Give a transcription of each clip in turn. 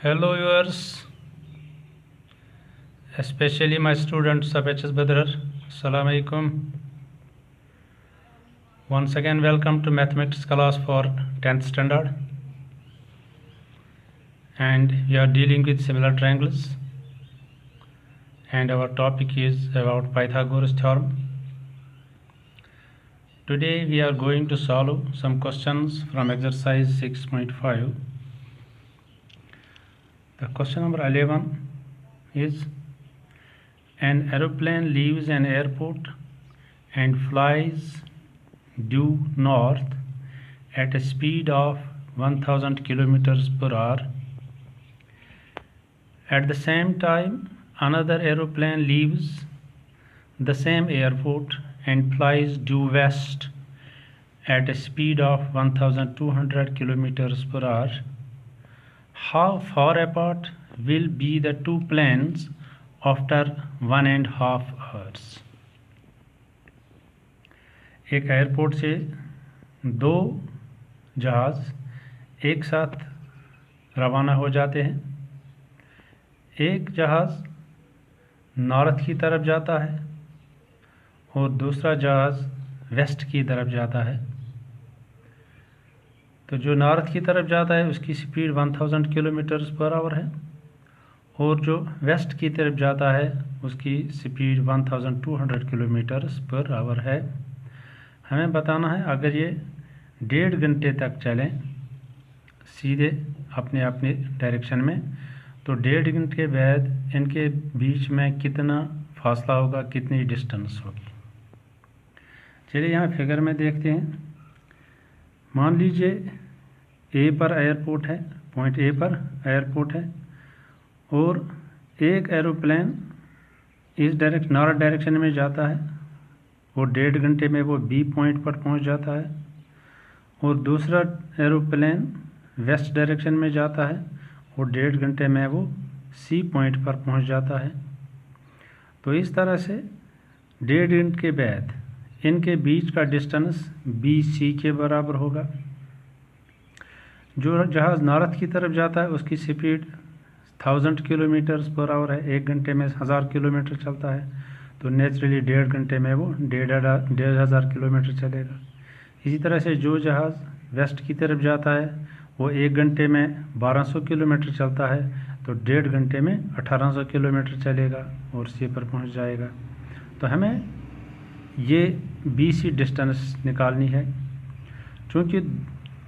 Hello viewers, especially my students of HS Badrar. Assalamu alaikum. Once again welcome to mathematics class for 10th standard, and we are dealing with similar triangles, and our topic is about Pythagoras theorem. Today we are going to solve some questions from exercise 6.5. The question number 11 is: an aeroplane leaves an airport and flies due north at a speed of 1000 kilometers per hour. At the same time, another aeroplane leaves the same airport and flies due west at a speed of 1200 kilometers per hour. How far apart will be the two planes after 1.5 hours? एक airport से दो जहाज़ एक साथ रवाना हो जाते हैं। एक जहाज़ नॉर्थ की तरफ जाता है और दूसरा जहाज़ वेस्ट की तरफ जाता है। तो जो नॉर्थ की तरफ जाता है उसकी स्पीड 1000 किलोमीटर्स पर आवर है, और जो वेस्ट की तरफ जाता है उसकी स्पीड 1200 किलोमीटर्स पर आवर है। हमें बताना है अगर ये 1.5 घंटे तक चलें सीधे अपने अपने डायरेक्शन में, तो 1.5 घंटे के बाद इनके बीच में कितना फासला होगा, कितनी डिस्टेंस होगी। चलिए यहाँ फिगर में देखते हैं। मान लीजिए ए पर एयरपोर्ट है, पॉइंट ए पर एयरपोर्ट है, और एक एरोप्लेन इस नॉर्थ डायरेक्शन में जाता है और 1.5 घंटे में वो बी पॉइंट पर पहुंच जाता है, और दूसरा एरोप्लेन वेस्ट डायरेक्शन में जाता है और 1.5 घंटे में वो सी पॉइंट पर पहुंच जाता है। तो इस तरह से 1.5 घंटे के बाद इनके बीच का डिस्टेंस बी सी के बराबर होगा। जो जहाज़ नॉर्थ की तरफ जाता है उसकी स्पीड 1000 किलोमीटर्स पर आवर है, 1 घंटे में 1000 किलोमीटर चलता है, तो नेचुरली 1.5 घंटे में वो 1500 किलोमीटर चलेगा। इसी तरह से जो जहाज़ वेस्ट की तरफ जाता है वो 1 घंटे में 1200 किलोमीटर चलता है, तो 1.5 घंटे में 1800 किलोमीटर चलेगा और सी पर पहुंच जाएगा। तो हमें ये बी सी डिस्टेंस निकालनी है। चूँकि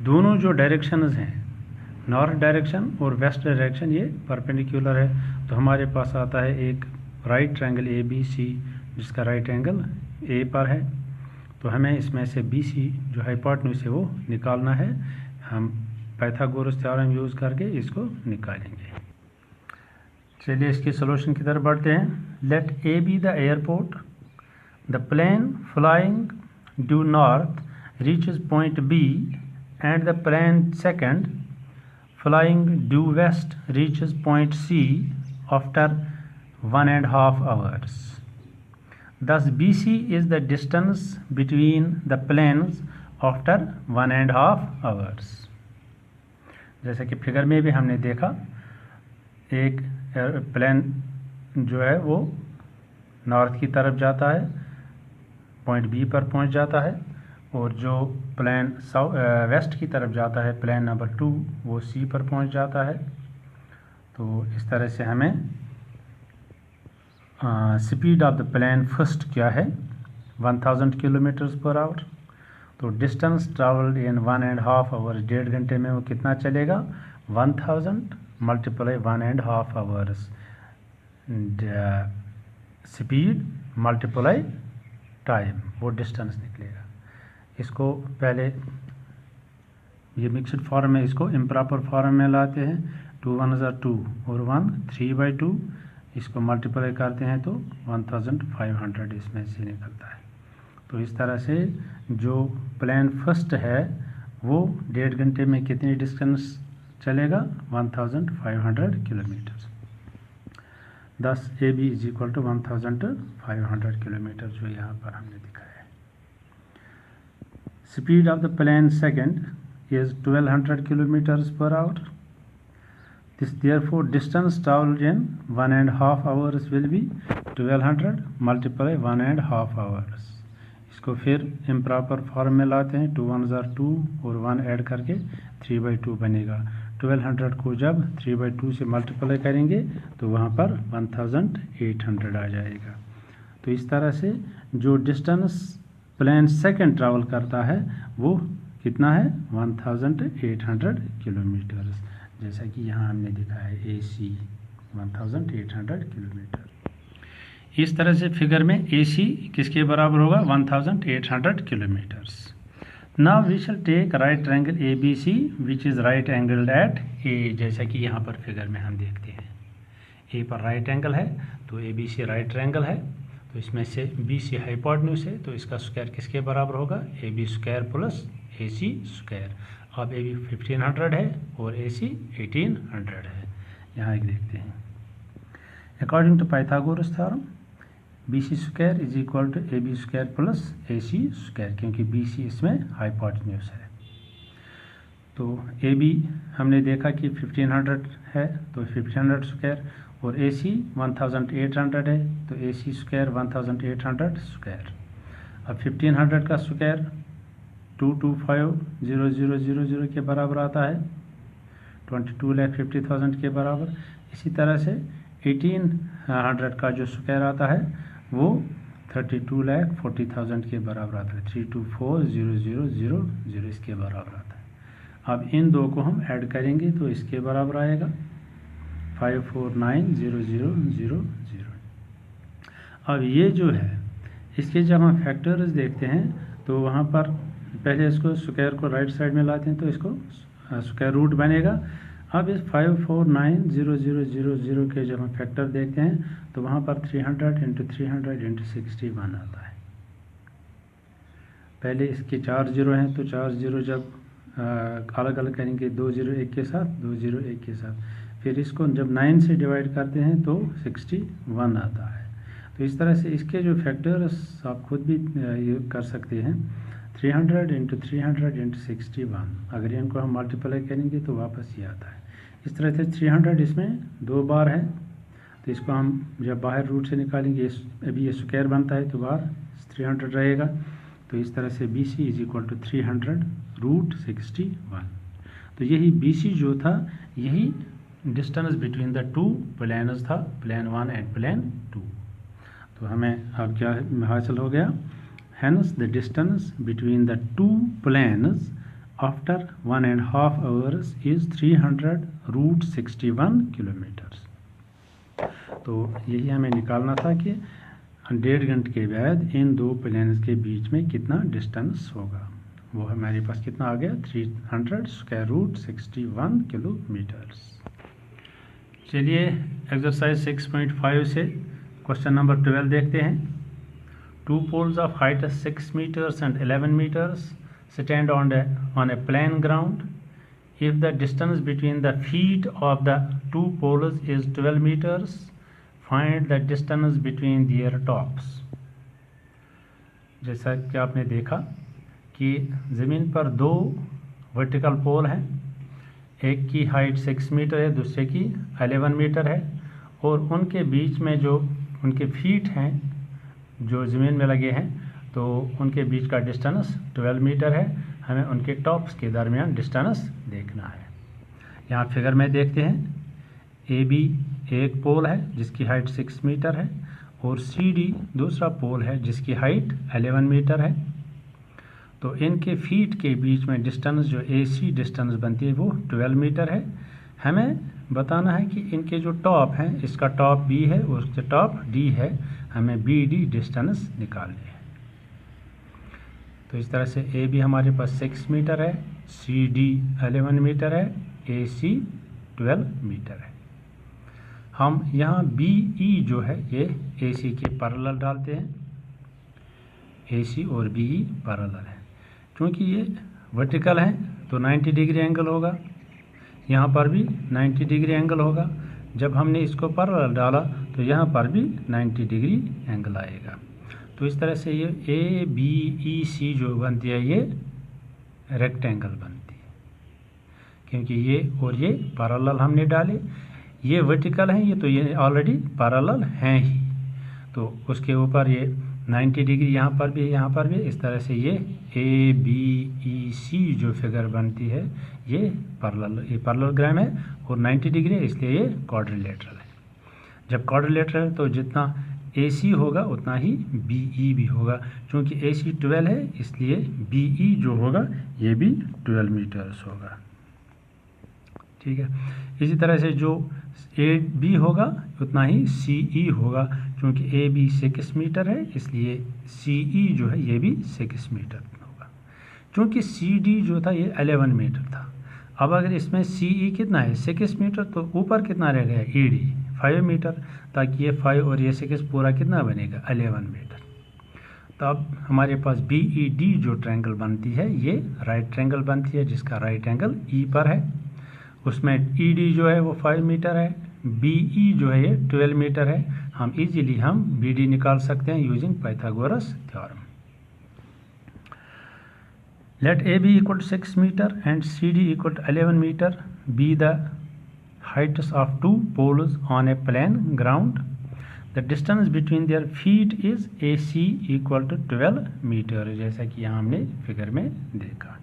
दोनों जो डायरेक्शंस हैं, नॉर्थ डायरेक्शन और वेस्ट डायरेक्शन, ये परपेंडिकुलर है, तो हमारे पास आता है एक right triangle A B C जिसका राइट एंगल ए पर है। तो हमें इसमें से बी सी जो हाइपोटेन्यूज है वो निकालना है। हम पाइथागोरस थ्योरम यूज़ करके इसको निकालेंगे। चलिए इसकी सोल्यूशन की तरफ बढ़ते हैं। Let A be the airport, the plane flying due north reaches point B, and the plane second flying due west reaches point C after 1.5 hours. Thus BC is the distance between the planes after 1.5 hours. जैसे कि figure में भी हमने देखा, एक plane जो है वो नॉर्थ की तरफ जाता है, पॉइंट बी पर पहुंच जाता है, और जो प्लेन वेस्ट की तरफ जाता है, प्लेन नंबर 2, वो सी पर पहुंच जाता है। तो इस तरह से हमें speed of the plane first क्या है, 1000 किलोमीटर्स पर आवर। तो डिस्टेंस ट्रैवल्ड इन 1.5 आवर्स, 1.5 घंटे में वो कितना चलेगा, 1000 multiply 1.5 hours, speed multiply time, वो डिस्टेंस निकलेगा। इसको पहले ये मिक्सड फॉर्म में, इसको इम्प्रॉपर फॉर्म में लाते हैं। 2 1 2 और 1 3/2, इसको मल्टीप्लाई करते हैं तो 1500 इसमें से निकलता है। तो इस तरह से जो प्लेन फर्स्ट है वो 1.5 घंटे में कितनी डिस्टेंस चलेगा, 1500 kilometre. Thus A B is equal to 1500 kilometre जो यहाँ पर हमने दिखाया है। Speed of the plane second is 1200 kilometers per hour. This therefore distance traveled in 1.5 hours will be 1200 multiply 1.5 hours. इसको फिर इम्प्रॉपर फॉर्म में लाते हैं, 2 1 2 और 1 ऐड करके 3/2 बनेगा। 1200 को जब 3/2 से मल्टीप्लाई करेंगे तो वहाँ पर 1800 आ जाएगा। तो इस तरह से जो डिस्टेंस प्लेन सेकंड ट्रैवल करता है वो कितना है, 1800 किलोमीटर्स, जैसा कि यहाँ हमने दिखा है AC 1800 किलोमीटर। इस तरह से फिगर में AC किसके बराबर होगा, 1800 kilometres. Now we shall take right triangle ABC which is right angled at A, जैसा कि यहाँ पर फिगर में हम देखते हैं A पर राइट एंगल है तो ABC राइट ट्रायंगल है, तो इसमें से BC हाइपोटेन्यूज है तो इसका स्क्वायर किसके बराबर होगा, AB square plus AC square. अब AB 1500 है और AC 1800 है। यहाँ एक देखते हैं, according to Pythagoras theorem BC square is equal to AB square plus AC square, क्योंकि BC इसमें हाइपोटेन्यूज है। तो AB हमने देखा कि 1500 है तो 1500 स्क्वायर, और AC 1800 है तो AC स्क्वायर 1800 स्क्वायर। अब 1500 का स्क्वायर 225,000 के बराबर आता है, 22,50,000 के बराबर। इसी तरह से 1800 का जो स्क्वायर आता है वो 32,40,000 के बराबर आता है, 324,000 इसके बराबर आता है। अब इन दो को हम ऐड करेंगे तो इसके बराबर आएगा 549,000। अब ये जो है इसके जब हम फैक्टर्स देखते हैं तो वहाँ पर पहले इसको स्क्वायर को राइट साइड में लाते हैं तो इसको स्क्वायर रूट बनेगा। अब इस 549,000 के जब हम फैक्टर देखते हैं तो वहाँ पर 300 × 300 × 61 आता है। पहले इसके 4 जीरो हैं तो 4 जीरो जब अलग अलग करेंगे, 2 0 1 के साथ, 2 0 1 के साथ, फिर इसको जब 9 से डिवाइड करते हैं तो 61 आता है। तो इस तरह से इसके जो फैक्टर्स आप खुद भी ये कर सकते हैं, 300 × 300 × 61, अगर इनको हम मल्टीप्लाई करेंगे तो वापस ये आता है। इस तरह से 300 इसमें 2 बार है तो इसको हम जब बाहर रूट से निकालेंगे, अभी ये स्क्वायर बनता है तो बाहर 300 रहेगा। तो इस तरह से BC इज इक्वल टू 300√61। तो यही BC जो था यही distance between the two planes था, प्लेन 1 एंड प्लेन 2। तो हमें अब क्या हासिल हो गया, hence the distance between the two planes after 1.5 hours is 300√61 kilometres. तो यही हमें निकालना था कि 1.5 घंटे के बाद इन दो प्लेन्स के बीच में कितना डिस्टेंस होगा। वो हमारे पास कितना आ गया, 300√61 किलोमीटर्स। चलिए एक्सरसाइज 6.5 से क्वेश्चन नंबर 12 देखते हैं। Two poles of height 6 meters and 11 meters stand on a plain ground. If the distance between the feet of the two poles is 12 meters, find the distance between their tops. जैसा कि आपने देखा कि ज़मीन पर 2 vertical पोल हैं, एक की हाइट 6 मीटर है, दूसरे की 11 मीटर है, और उनके बीच में जो उनके फीट हैं जो ज़मीन में लगे हैं तो उनके बीच का डिस्टेंस 12 मीटर है। हमें उनके टॉप्स के दरमियान डिस्टेंस देखना है। यहाँ फिगर में देखते हैं, AB एक पोल है जिसकी हाइट 6 मीटर है और CD दूसरा पोल है जिसकी हाइट 11 मीटर है। तो इनके फीट के बीच में डिस्टेंस जो AC डिस्टेंस बनती है वो 12 मीटर है। हमें बताना है कि इनके जो टॉप हैं, इसका टॉप B है और उसका टॉप D है, हमें BD डिस्टेंस निकालनी है। तो इस तरह से AB हमारे पास 6 मीटर है, CD 11 मीटर है, AC 12 मीटर है। हम यहाँ BE जो है ये AC के पैरेलल डालते हैं, AC और BE पैरेलल है। क्योंकि ये वर्टिकल है तो 90 डिग्री एंगल होगा, यहाँ पर भी 90 डिग्री एंगल होगा। जब हमने इसको पैरेलल डाला तो यहाँ पर भी 90 डिग्री एंगल आएगा। तो इस तरह से ये ABEC जो बनती है ये रेक्टेंगल बनती है। क्योंकि ये और ये पैरेलल हमने डाले, ये वर्टिकल हैं, ये तो ये ऑलरेडी पैरेलल हैं ही, तो उसके ऊपर ये 90 डिग्री यहाँ पर भी, यहाँ पर भी, इस तरह से ये ABEC जो फिगर बनती है ये पैरेललोग्राम है और 90 डिग्री है, इसलिए ये क्वाड्रिलेटरल है। जब क्वाड्रिलेटरल है तो जितना AC होगा उतना ही BE भी होगा। चूँकि AC 12 है इसलिए BE जो होगा ये भी 12 मीटर्स होगा। ठीक है, इसी तरह से जो AB होगा उतना ही CE होगा। क्योंकि AB 6 मीटर है इसलिए CE जो है ये भी 6 मीटर होगा। क्योंकि CD जो था ये 11 मीटर था। अब अगर इसमें CE कितना है 6 मीटर, तो ऊपर कितना रह गया ED 5 मीटर, ताकि ये 5 और ये 6 पूरा कितना बनेगा 11 मीटर। तो अब हमारे पास BED जो ट्रायंगल बनती है ये राइट ट्रायंगल बनती है, जिसका राइट एंगल E पर है। उसमें ED जो है वो 5 मीटर है, BE जो है ये 12 मीटर है। हम इजीली BD निकाल सकते हैं using Pythagoras theorem. Let AB equal to 6 meter and CD equal to 11 meter be the heights of two poles on a plane ground. The distance between their feet is AC equal to 12 meter, जैसा कि यहाँ हमने figure में देखा।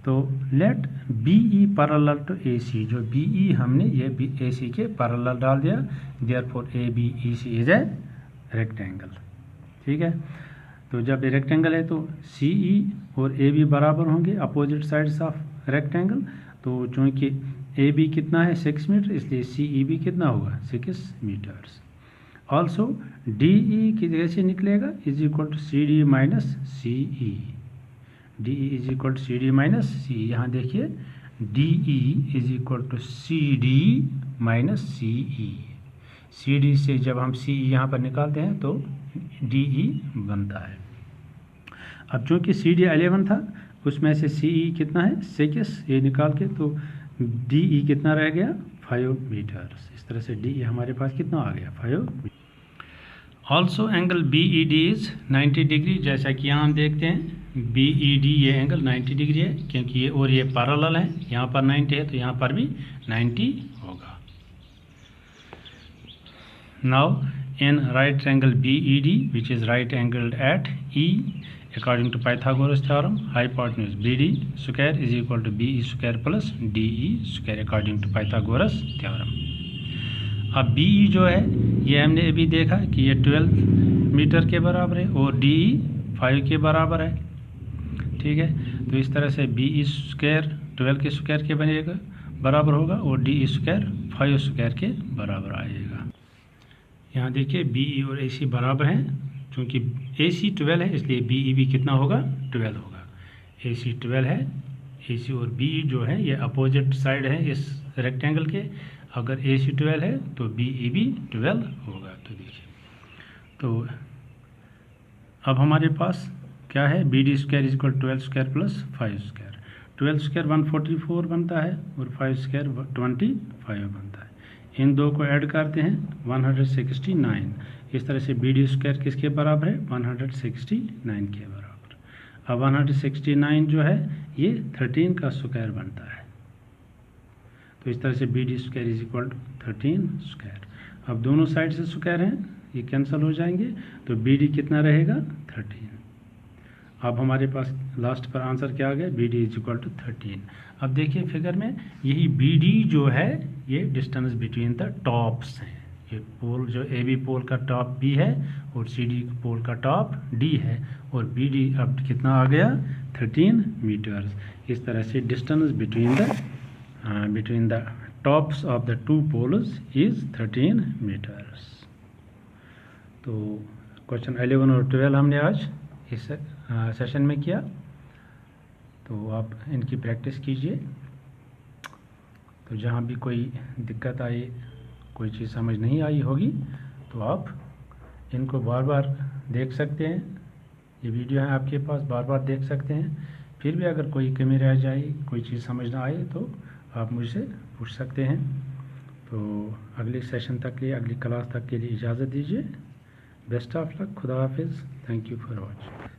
तो let BE parallel to AC, जो BE हमने ये AC के पैरेलल डाल दिया, therefore ABEC is a rectangle. ठीक है, तो जब ये रेक्टेंगल है तो CE और AB बराबर होंगे अपोजिट साइड्स ऑफ रेक्टेंगल। तो चूँकि AB कितना है 6 मीटर, इसलिए CE भी कितना होगा 6 मीटर्स। ऑल्सो DE की जगह से निकलेगा is equal to CD minus CE। DE is equal to CD minus CE। यहाँ देखिए DE is equal to CD minus CE। CD से जब हम CE यहाँ पर निकालते हैं तो DE बनता है। अब चूँकि CD 11 था, उसमें से CE कितना है 6, ये निकाल के तो DE कितना रह गया 5 मीटर्स। इस तरह से DE हमारे पास कितना आ गया 5। Also angle BED is 90 degree, जैसा कि यहाँ हम देखते हैं BED ये एंगल 90 डिग्री है, क्योंकि ये और ये पैरेलल है, यहाँ पर 90 है तो यहाँ पर भी 90 होगा। Now in right triangle BED which is right angled at E, according to Pythagoras theorem, hypotenuse BD square is equal to BE square plus DE square according to Pythagoras theorem। अब BE जो है ये हमने अभी देखा कि ये 12 metre के बराबर है और DE 5 के बराबर है। ठीक है, तो इस तरह से BE स्क्वायर 12 के स्क्वायर के बनेगा बराबर होगा और DE स्क्वायर 5 स्क्वायर के बराबर आएगा। यहाँ देखिए BE और AC बराबर हैं, क्योंकि AC 12 है इसलिए BE भी कितना होगा 12 होगा। AC 12 है, AC और BE जो है ये अपोजिट साइड है इस रेक्टेंगल के। अगर AC 12 है तो BE भी 12 होगा। तो देखिए, तो अब हमारे पास क्या है BD square is equal 12 square plus 5 square. 12 square 144 बनता है और 5 स्क्वायर 25 बनता है। इन दो को ऐड करते हैं 169। इस तरह से BD स्क्वायर किसके बराबर है 169 के बराबर। अब 169 जो है ये 13 का स्क्वायर बनता है। तो इस तरह से BD square is equal to 13 square. अब दोनों साइड से स्क्वायर हैं, ये कैंसिल हो जाएंगे, तो BD कितना रहेगा 13। अब हमारे पास लास्ट पर आंसर क्या आ गया BD इज इक्वल टू 13। अब देखिए फिगर में यही BD जो है ये डिस्टेंस बिटवीन द टॉप्स हैं। ये पोल जो AB पोल का टॉप B है और CD पोल का टॉप D है और BD अब कितना आ गया 13 मीटर्स। इस तरह से distance between the tops of the two poles is 13 meters। तो क्वेश्चन 11 और 12 हमने आज इस सेशन में किया, तो आप इनकी प्रैक्टिस कीजिए। तो जहाँ भी कोई दिक्कत आई, कोई चीज़ समझ नहीं आई होगी तो आप इनको बार बार देख सकते हैं। ये वीडियो है आपके पास, बार बार देख सकते हैं। फिर भी अगर कोई कमी रह जाए, कोई चीज़ समझ ना आए तो आप मुझसे पूछ सकते हैं। तो अगले सेशन तक के लिए, अगली क्लास तक के लिए इजाज़त दीजिए। बेस्ट ऑफ लक, खुदा हाफिज़, थैंक यू फॉर वॉचिंग।